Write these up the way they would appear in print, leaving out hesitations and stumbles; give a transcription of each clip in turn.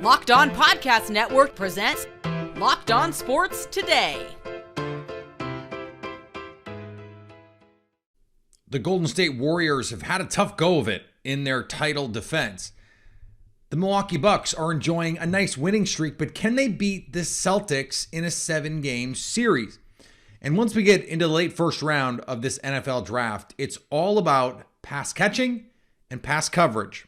Locked On Podcast Network presents Locked On Sports Today. The Golden State Warriors have had a tough go of it in their title defense. The Milwaukee Bucks are enjoying a nice winning streak, but can they beat the Celtics in a 7-game series? And once we get into the late first round of this NFL draft, it's all about pass catching and pass coverage.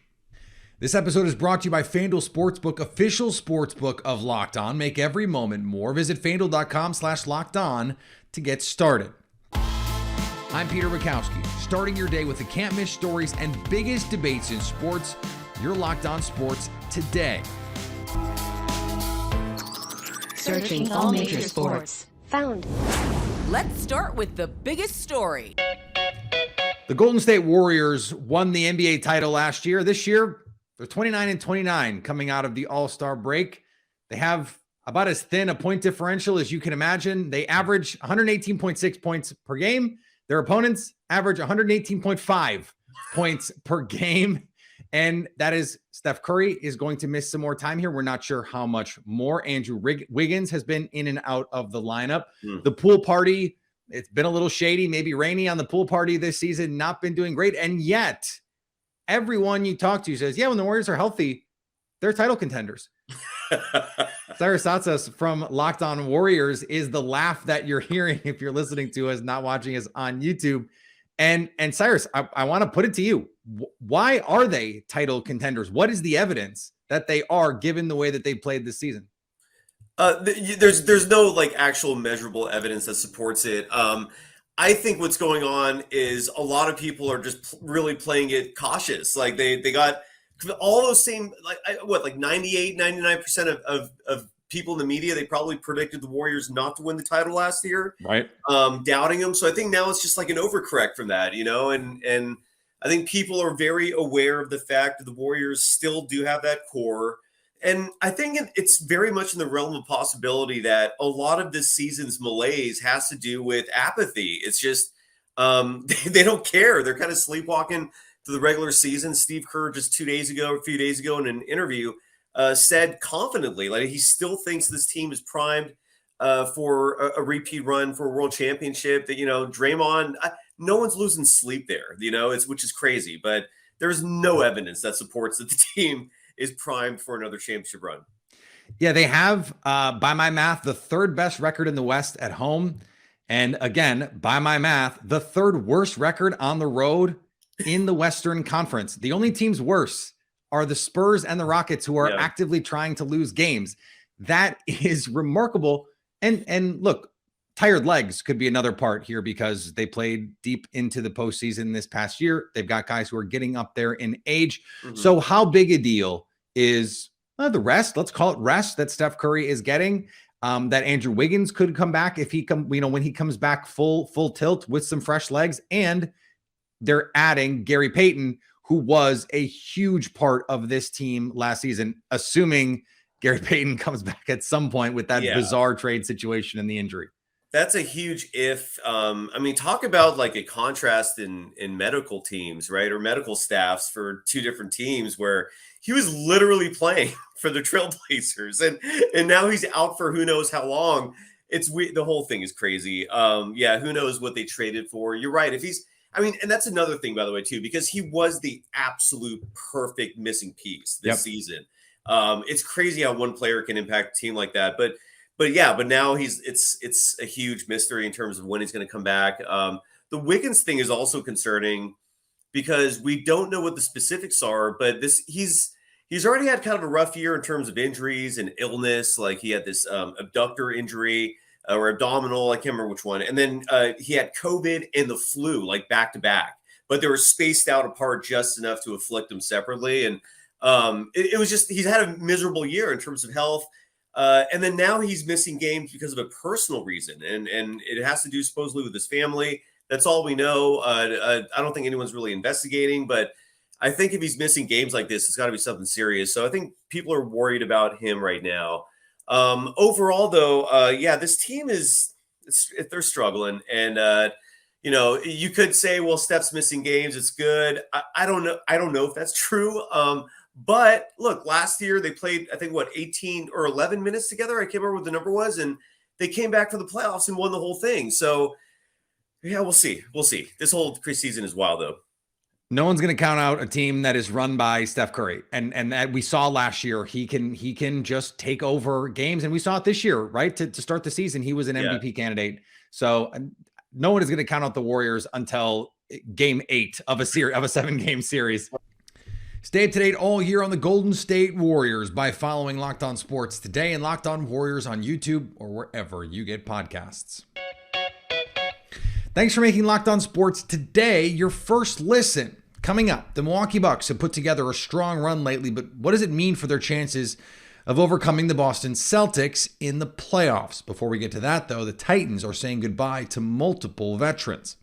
This episode is brought to you by FanDuel Sportsbook, official sportsbook of Locked On. Make every moment more. Visit FanDuel.com/LockedOn to get started. I'm Peter Bukowski, starting your day with the can't-miss stories and biggest debates in sports. You're Locked On Sports Today. Searching all major sports. Found. Let's start with the biggest story. The Golden State Warriors won the NBA title last year. This year, they're 29-29 coming out of the All-Star break. They have about as thin a point differential as you can imagine. They average 118.6 points per game. Their opponents average 118.5 points per game. And that is Steph Curry is going to miss some more time here. We're not sure how much more. Andrew Wiggins has been in and out of the lineup. The pool party, it's been a little shady, maybe rainy on the pool party this season, not been doing great. And yet, everyone you talk to says, yeah, when the Warriors are healthy, they're title contenders. Cyrus Satsas from Locked On Warriors is the laugh that you're hearing if you're listening to us, not watching us on YouTube. And Cyrus, I want to put it to you. Why are they title contenders? What is the evidence that they are, given the way that they played this season? There's no like actual measurable evidence that supports it. I think what's going on is a lot of people are just really playing it cautious. Like they got all those same, like 98, 99% of people in the media, they probably predicted the Warriors not to win the title last year. Right. Doubting them. So I think now it's just like an overcorrect from that, and I think people are very aware of the fact that the Warriors still do have that core. And I think it's very much in the realm of possibility that a lot of this season's malaise has to do with apathy. It's just they don't care. They're kind of sleepwalking through the regular season. Steve Kerr just a few days ago in an interview said confidently, like he still thinks this team is primed for a repeat run for a world championship. That, Draymond, no one's losing sleep there, which is crazy, but there's no evidence that supports that the team is primed for another championship run. Yeah, they have, by my math, the third best record in the West at home. And again, by my math, the third worst record on the road in the Western Conference. The only teams worse are the Spurs and the Rockets, who are actively trying to lose games. That is remarkable. And look, tired legs could be another part here because they played deep into the postseason this past year. They've got guys who are getting up there in age. So how big a deal is the rest? Let's call it rest that Steph Curry is getting. That Andrew Wiggins could come back if he when he comes back full tilt with some fresh legs. And they're adding Gary Payton, who was a huge part of this team last season, assuming Gary Payton comes back at some point with that bizarre trade situation and the injury. That's a huge if. Talk about like a contrast in medical teams, right? Or medical staffs for two different teams where he was literally playing for the Trailblazers and now he's out for who knows how long. It's weird. The whole thing is crazy. Who knows what they traded for. You're right. And that's another thing, by the way, too, because he was the absolute perfect missing piece this season. It's crazy how one player can impact a team like that. But now it's a huge mystery in terms of when he's going to come back. The Wiggins thing is also concerning because we don't know what the specifics are, but he's already had kind of a rough year in terms of injuries and illness. Like he had this abductor injury or abdominal, I can't remember which one. And then he had COVID and the flu like back to back, but they were spaced out apart just enough to afflict him separately. And it was just, he's had a miserable year in terms of health. And then now he's missing games because of a personal reason. And it has to do supposedly with his family. That's all we know. I don't think anyone's really investigating, but I think if he's missing games like this, it's got to be something serious. So I think people are worried about him right now. Overall, though, this team they're struggling. And, you could say, well, Steph's missing games. It's good. I don't know. I don't know if that's true. But look, last year they played, I think, 18 or 11 minutes together. I can't remember what the number was. And they came back for the playoffs and won the whole thing. So, yeah, we'll see. We'll see. This whole preseason is wild, though. No one's going to count out a team that is run by Steph Curry. And that we saw last year, he can just take over games. And we saw it this year, right? To start the season, he was an MVP candidate. So no one is going to count out the Warriors until game 8 of a 7-game series. Stay up to date all year on the Golden State Warriors by following Locked On Sports Today and Locked On Warriors on YouTube or wherever you get podcasts. Thanks for making Locked On Sports Today your first listen. Coming up, the Milwaukee Bucks have put together a strong run lately, but what does it mean for their chances of overcoming the Boston Celtics in the playoffs? Before we get to that, though, the Titans are saying goodbye to multiple veterans.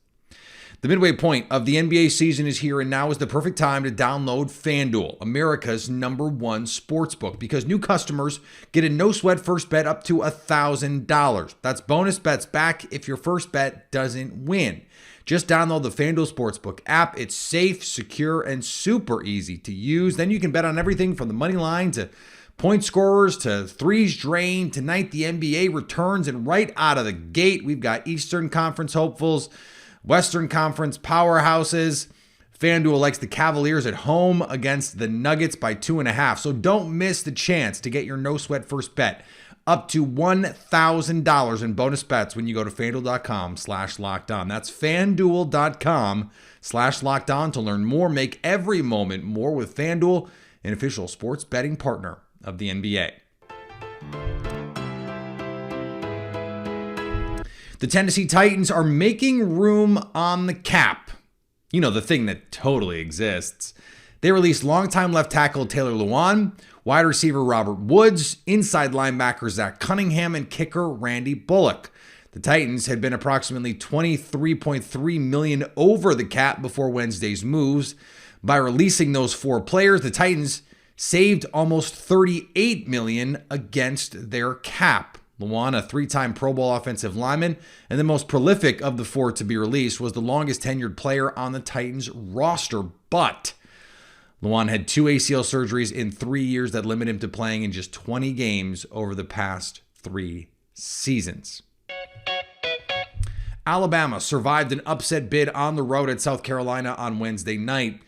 The midway point of the NBA season is here, and now is the perfect time to download FanDuel, America's #1 sportsbook, because new customers get a no-sweat first bet up to $1,000. That's bonus bets back if your first bet doesn't win. Just download the FanDuel Sportsbook app. It's safe, secure, and super easy to use. Then you can bet on everything from the money line to point scorers to threes drained. Tonight, the NBA returns, and right out of the gate, we've got Eastern Conference hopefuls, Western Conference powerhouses. FanDuel likes the Cavaliers at home against the Nuggets by 2.5. So don't miss the chance to get your no-sweat first bet up to $1,000 in bonus bets when you go to FanDuel.com/lockedon. That's FanDuel.com/lockedon to learn more. Make every moment more with FanDuel, an official sports betting partner of the NBA. The Tennessee Titans are making room on the cap. You know, the thing that totally exists. They released longtime left tackle Taylor Lewan, wide receiver Robert Woods, inside linebacker Zach Cunningham, and kicker Randy Bullock. The Titans had been approximately $23.3 million over the cap before Wednesday's moves. By releasing those 4 players, the Titans saved almost $38 million against their cap. Lewan, a 3-time Pro Bowl offensive lineman and the most prolific of the 4 to be released, was the longest tenured player on the Titans roster. But Lewan had 2 ACL surgeries in 3 years that limit him to playing in just 20 games over the past 3 seasons. Alabama survived an upset bid on the road at South Carolina on Wednesday night.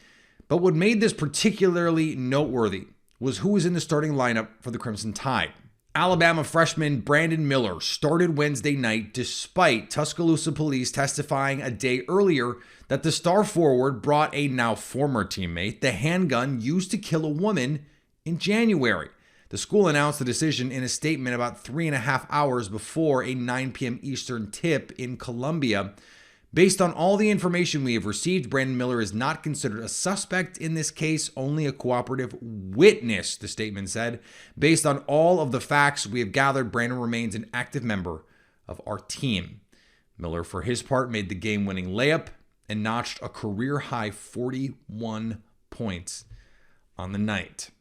But what made this particularly noteworthy was who was in the starting lineup for the Crimson Tide. Alabama freshman Brandon Miller started Wednesday night despite Tuscaloosa police testifying a day earlier that the star forward brought a now former teammate the handgun used to kill a woman in January. The school announced the decision in a statement about 3.5 hours before a 9 p.m. Eastern tip in Columbia. Based on all the information we have received, Brandon Miller is not considered a suspect in this case, only a cooperative witness, the statement said. Based on all of the facts we have gathered, Brandon remains an active member of our team. Miller, for his part, made the game-winning layup and notched a career-high 41 points on the night.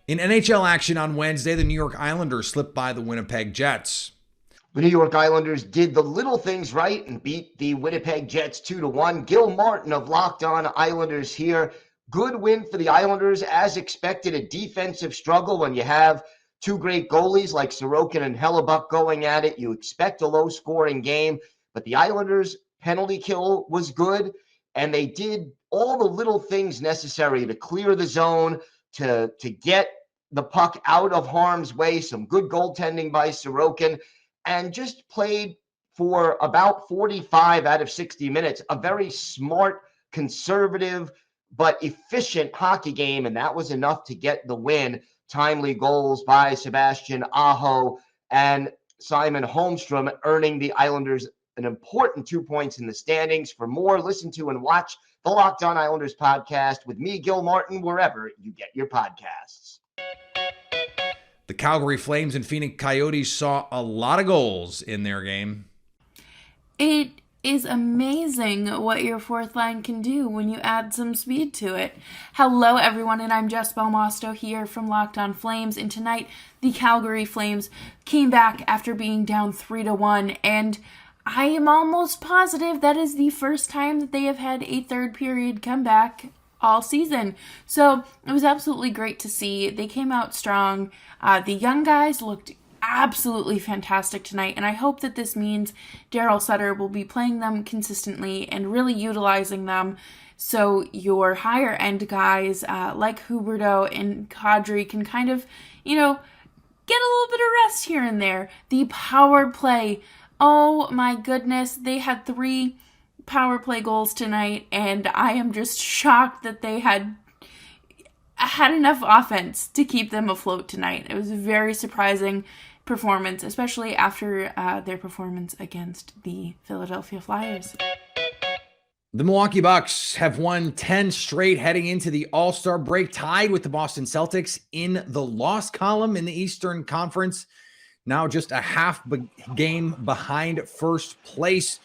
In NHL action on Wednesday, the New York Islanders slipped by the Winnipeg Jets. The New York Islanders did the little things right and beat the Winnipeg Jets 2-1. Gil Martin of Locked On Islanders here. Good win for the Islanders. As expected, a defensive struggle when you have 2 great goalies like Sorokin and Hellebuck going at it. You expect a low-scoring game, but the Islanders' penalty kill was good, and they did all the little things necessary to clear the zone, to get the puck out of harm's way. Some good goaltending by Sorokin, and just played for about 45 out of 60 minutes, a very smart, conservative, but efficient hockey game, and that was enough to get the win. Timely goals by Sebastian Aho and Simon Holmstrom, earning the Islanders an important 2 points in the standings. For more, listen to and watch the Locked On Islanders podcast with me, Gil Martin, wherever you get your podcasts. The Calgary Flames and Phoenix Coyotes saw a lot of goals in their game. It is amazing what your 4th line can do when you add some speed to it. Hello, everyone, and I'm Jess Belmosto here from Locked On Flames. And tonight, the Calgary Flames came back after being down 3-1, and I am almost positive that is the first time that they have had a third period comeback all season. So it was absolutely great to see. They came out strong. The young guys looked absolutely fantastic tonight, and I hope that this means Daryl Sutter will be playing them consistently and really utilizing them, so your higher end guys like Huberdeau and Kadri can kind of, get a little bit of rest here and there. The power play, oh my goodness, they had 3 power play goals tonight, and I am just shocked that they had enough offense to keep them afloat tonight. It was a very surprising performance, especially after their performance against the Philadelphia Flyers. The Milwaukee Bucks have won 10 straight heading into the All-Star break, tied with the Boston Celtics in the loss column in the Eastern Conference. Now just a half game behind first place.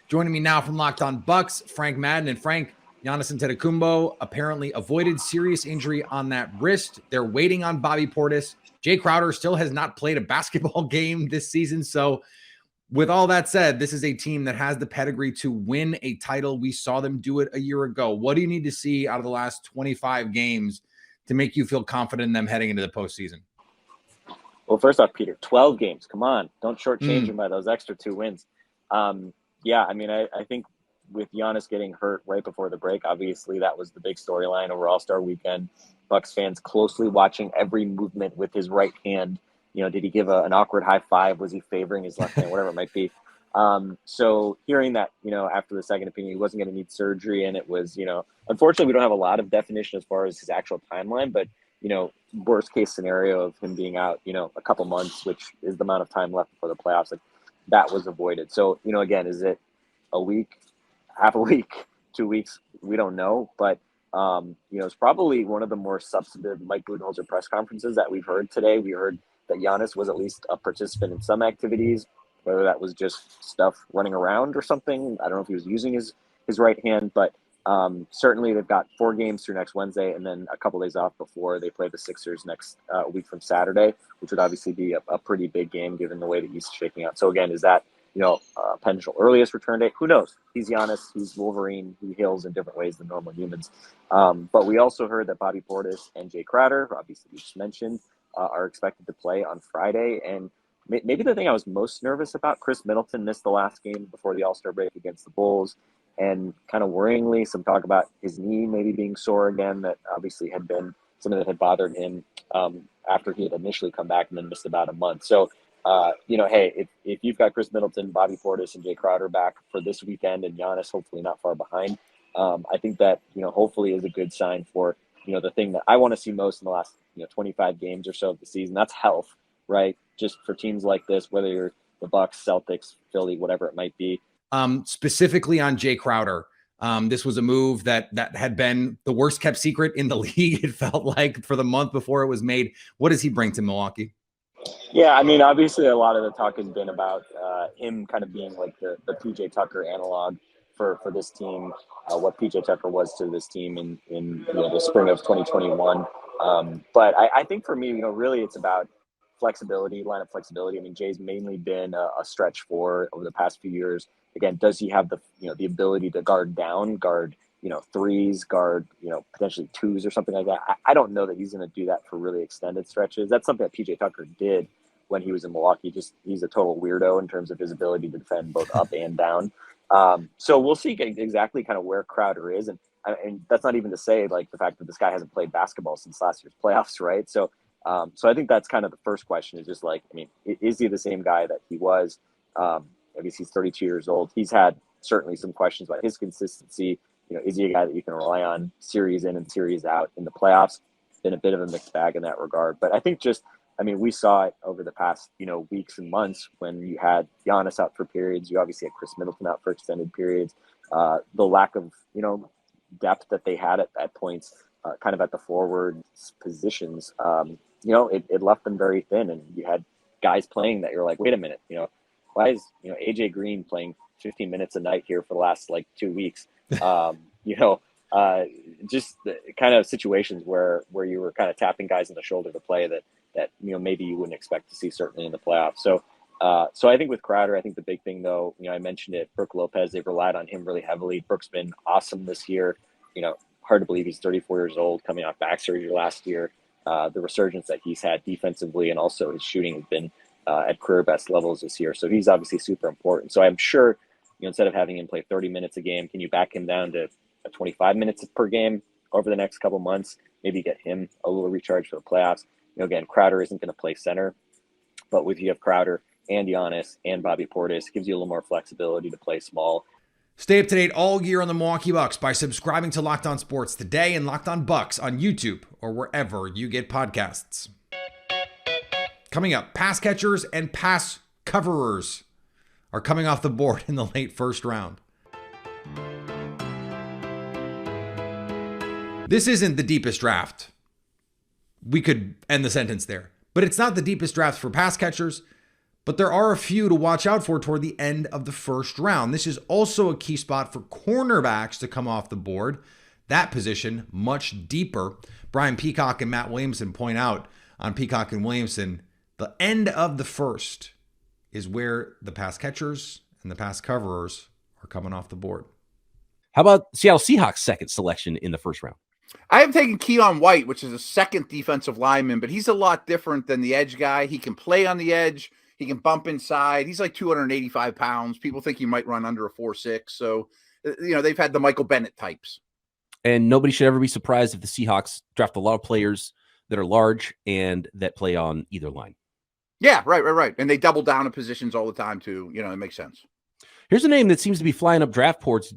Joining me now from Locked On Bucks, Frank Madden. And Frank, Giannis Antetokounmpo apparently avoided serious injury on that wrist. They're waiting on Bobby Portis. Jay Crowder still has not played a basketball game this season. So with all that said, this is a team that has the pedigree to win a title. We saw them do it a year ago. What do you need to see out of the last 25 games to make you feel confident in them heading into the postseason? Well, first off, Peter, 12 games. Come on. Don't shortchange them by those extra 2 wins. Yeah, I mean, I think with Giannis getting hurt right before the break, obviously that was the big storyline over All-Star weekend. Bucks fans closely watching every movement with his right hand. Did he give an awkward high five? Was he favoring his left hand? Whatever it might be. So hearing that, after the second opinion, he wasn't going to need surgery, and it was, unfortunately, we don't have a lot of definition as far as his actual timeline, but, worst case scenario of him being out, a couple months, which is the amount of time left before the playoffs, like that was avoided. So, again, is it a week, half a week, 2 weeks? We don't know, but it's probably one of the more substantive Mike Budenholzer press conferences that we've heard today. We heard that Giannis was at least a participant in some activities, whether that was just stuff running around or something. I don't know if he was using his right hand, but certainly they've got 4 games through next Wednesday and then a couple days off before they play the Sixers next week from Saturday, which would obviously be a pretty big game given the way that he's shaking out. So again, is that, potential earliest return date? Who knows? He's Giannis, he's Wolverine, he heals in different ways than normal humans. But we also heard that Bobby Portis and Jay Crowder, obviously you just mentioned, are expected to play on Friday. And maybe the thing I was most nervous about, Chris Middleton missed the last game before the All-Star break against the Bulls. And kind of worryingly, some talk about his knee maybe being sore again. That obviously had been something that had bothered him after he had initially come back and then missed about a month. So, hey, if you've got Chris Middleton, Bobby Portis, and Jay Crowder back for this weekend, and Giannis hopefully not far behind, I think that, hopefully is a good sign for, the thing that I want to see most in the last, 25 games or so of the season. That's health, right? Just for teams like this, whether you're the Bucks, Celtics, Philly, whatever it might be. Specifically on Jay Crowder, this was a move that had been the worst kept secret in the league. It felt like for the month before it was made. What does he bring to Milwaukee? Yeah, I mean, obviously a lot of the talk has been about him kind of being like the PJ Tucker analog for this team, what PJ Tucker was to this team in the spring of 2021. But I think for me, really it's about flexibility, lineup flexibility. I mean, Jay's mainly been a stretch four over the past few years. Again, does he have the ability to guard down, threes, guard, potentially twos or something like that? I don't know that he's going to do that for really extended stretches. That's something that PJ Tucker did when he was in Milwaukee. He's a total weirdo in terms of his ability to defend both up and down. So we'll see exactly kind of where Crowder is. And that's not even to say like the fact that this guy hasn't played basketball since last year's playoffs, right? So I think that's kind of the first question is just like, I mean, is he the same guy that he was? I guess he's 32 years old. He's had certainly some questions about his consistency. Is he a guy that you can rely on series in and series out in the playoffs? Been a bit of a mixed bag in that regard. But I think we saw it over the past, weeks and months when you had Giannis out for periods. You obviously had Chris Middleton out for extended periods. The lack of, depth that they had at points, kind of at the forward positions, it left them very thin. And you had guys playing that you're like, wait a minute, why is, AJ Green playing 15 minutes a night here for the last 2 weeks? Just the kind of situations where you were kind of tapping guys in the shoulder to play that maybe you wouldn't expect to see certainly in the playoffs. So I think with Crowder, I think the big thing though, I mentioned it, Brook Lopez, they've relied on him really heavily. Brook's been awesome this year, hard to believe he's 34 years old, coming off back surgery last year. The resurgence that he's had defensively, and also his shooting has been at career best levels this year. So he's obviously super important. So I'm sure, instead of having him play 30 minutes a game, can you back him down to 25 minutes per game over the next couple months? Maybe get him a little recharge for the playoffs. Again, Crowder isn't going to play center, but if you have Crowder and Giannis and Bobby Portis, it gives you a little more flexibility to play small. Stay up to date all year on the Milwaukee Bucks by subscribing to Locked On Sports Today and Locked On Bucks on YouTube or wherever you get podcasts. Coming up, pass catchers and pass coverers are coming off the board in the late first round. This isn't the deepest draft. We could end the sentence there. But it's not the deepest draft for pass catchers, but there are a few to watch out for toward the end of the first round. This is also a key spot for cornerbacks to come off the board. That position much deeper. Brian Peacock and Matt Williamson point out on Peacock and Williamson, the end of the first is where the pass catchers and the pass coverers are coming off the board. How about Seattle Seahawks' second selection in the first round? I have taken Keon White, which is a second defensive lineman, but he's a lot different than the edge guy. He can play on the edge. He can bump inside. He's like 285 pounds. People think he might run under a 4.6. So, they've had the Michael Bennett types. And nobody should ever be surprised if the Seahawks draft a lot of players that are large and that play on either line. Yeah, right. And they double down in positions all the time too. It makes sense. Here's a name that seems to be flying up draft boards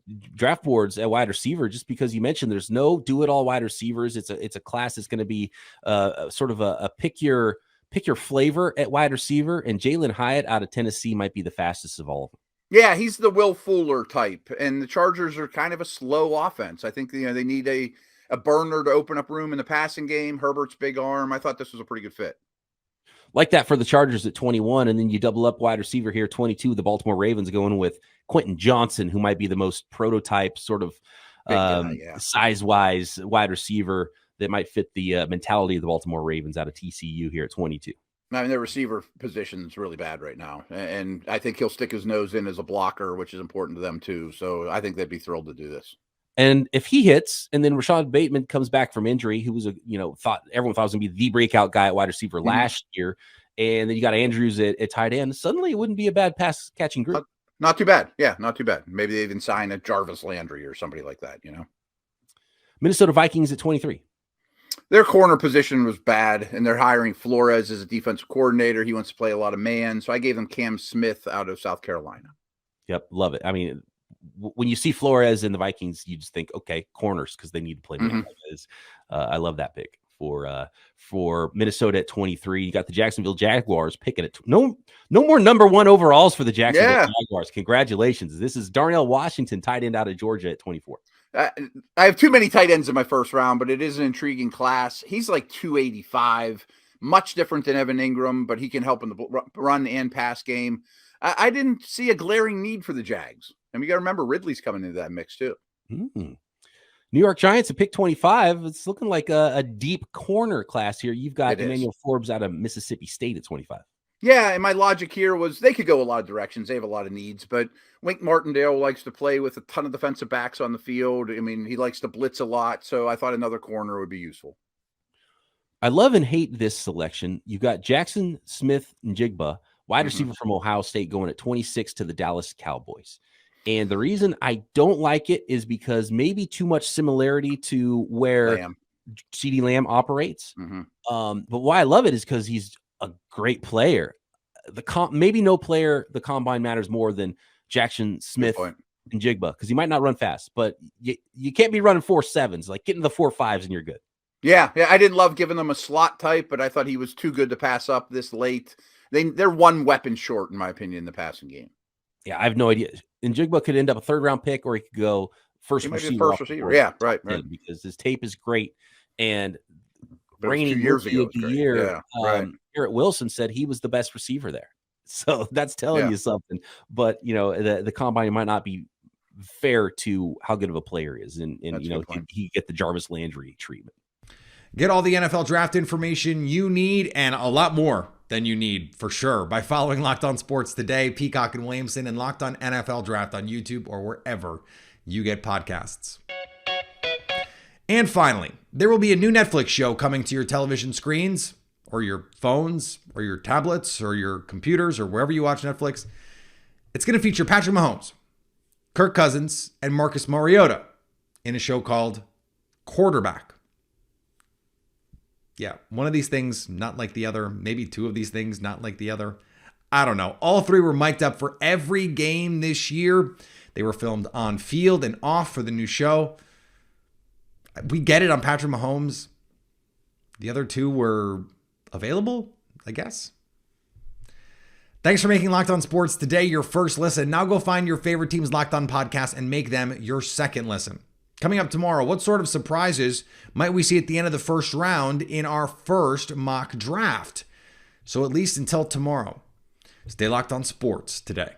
at wide receiver, just because you mentioned there's no do-it-all wide receivers. It's a class that's going to be sort of a pick your flavor at wide receiver, and Jalen Hyatt out of Tennessee might be the fastest of all of them. Yeah, he's the Will Fuller type, and the Chargers are kind of a slow offense. I think they need a burner to open up room in the passing game. Herbert's big arm. I thought this was a pretty good fit. Like that for the Chargers at 21, and then you double up wide receiver here, 22, the Baltimore Ravens going with Quentin Johnson, who might be the most prototype sort of size-wise wide receiver that might fit the mentality of the Baltimore Ravens out of TCU here at 22. I mean, their receiver position is really bad right now, and I think he'll stick his nose in as a blocker, which is important to them too. So I think they'd be thrilled to do this. And if he hits, and then Rashad Bateman comes back from injury, who was everyone thought was going to be the breakout guy at wide receiver last year, and then you got Andrews at tight end, suddenly it wouldn't be a bad pass catching group. Not too bad. Yeah, not too bad. Maybe they even sign a Jarvis Landry or somebody like that. Minnesota Vikings at 23. Their corner position was bad, and they're hiring Flores as a defensive coordinator. He wants to play a lot of man, so I gave them Cam Smith out of South Carolina. Yep, love it. I mean, when you see Flores in the Vikings, you just think, okay, corners, because they need to play man. I love that pick for Minnesota at 23. You got the Jacksonville Jaguars picking it. No more number one overalls for the Jacksonville Jaguars. Congratulations. This is Darnell Washington, tight end out of Georgia at 24. I have too many tight ends in my first round, but it is an intriguing class. He's like 285, much different than Evan Ingram, but he can help in the run and pass game. I didn't see a glaring need for the Jags. And we got to remember Ridley's coming into that mix too. New York Giants at pick 25. It's looking like a deep corner class here. You've got Emmanuel Forbes out of Mississippi State at 25. Yeah, and my logic here was they could go a lot of directions. They have a lot of needs, but Wink Martindale likes to play with a ton of defensive backs on the field. I mean, he likes to blitz a lot, so I thought another corner would be useful. I love and hate this selection. You've got Jackson Smith-Njigba, wide receiver from Ohio State, going at 26 to the Dallas Cowboys. And the reason I don't like it is because maybe too much similarity to where CeeDee Lamb operates. But why I love it is because he's a great player. Maybe no player the combine matters more than Jackson Smith and Jigba, because he might not run fast, but you can't be running 4.7s. Like, get into the 4.5s and you're good. Yeah, I didn't love giving them a slot type, but I thought he was too good to pass up this late. They're one weapon short, in my opinion, in the passing game. Yeah, I have no idea. And Jigba could end up a third-round pick, or he could go first receiver. Yeah, right. Because his tape is great. And reigning rookie of the year, Garrett Wilson said he was the best receiver there. So that's telling you something. But, the combine might not be fair to how good of a player he is. And he get the Jarvis Landry treatment. Get all the NFL draft information you need and a lot more than you need, for sure, by following Locked On Sports Today, Peacock and Williamson, and Locked On NFL Draft on YouTube or wherever you get podcasts. And finally, there will be a new Netflix show coming to your television screens or your phones or your tablets or your computers or wherever you watch Netflix. It's going to feature Patrick Mahomes, Kirk Cousins, and Marcus Mariota in a show called Quarterback. Yeah, one of these things, not like the other. Maybe two of these things, not like the other. I don't know. All three were mic'd up for every game this year. They were filmed on field and off for the new show. We get it on Patrick Mahomes. The other two were available, I guess. Thanks for making Locked On Sports today your first listen. Now go find your favorite team's Locked On podcast and make them your second listen. Coming up tomorrow, what sort of surprises might we see at the end of the first round in our first mock draft? So at least until tomorrow, stay locked on sports today.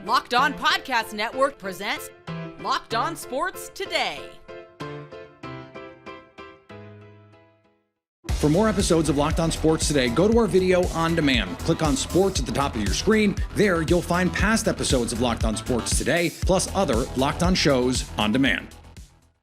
Locked On Podcast Network presents Locked On Sports Today. For more episodes of Locked On Sports Today, go to our video on demand. Click on Sports at the top of your screen. There, you'll find past episodes of Locked On Sports Today, plus other Locked On shows on demand.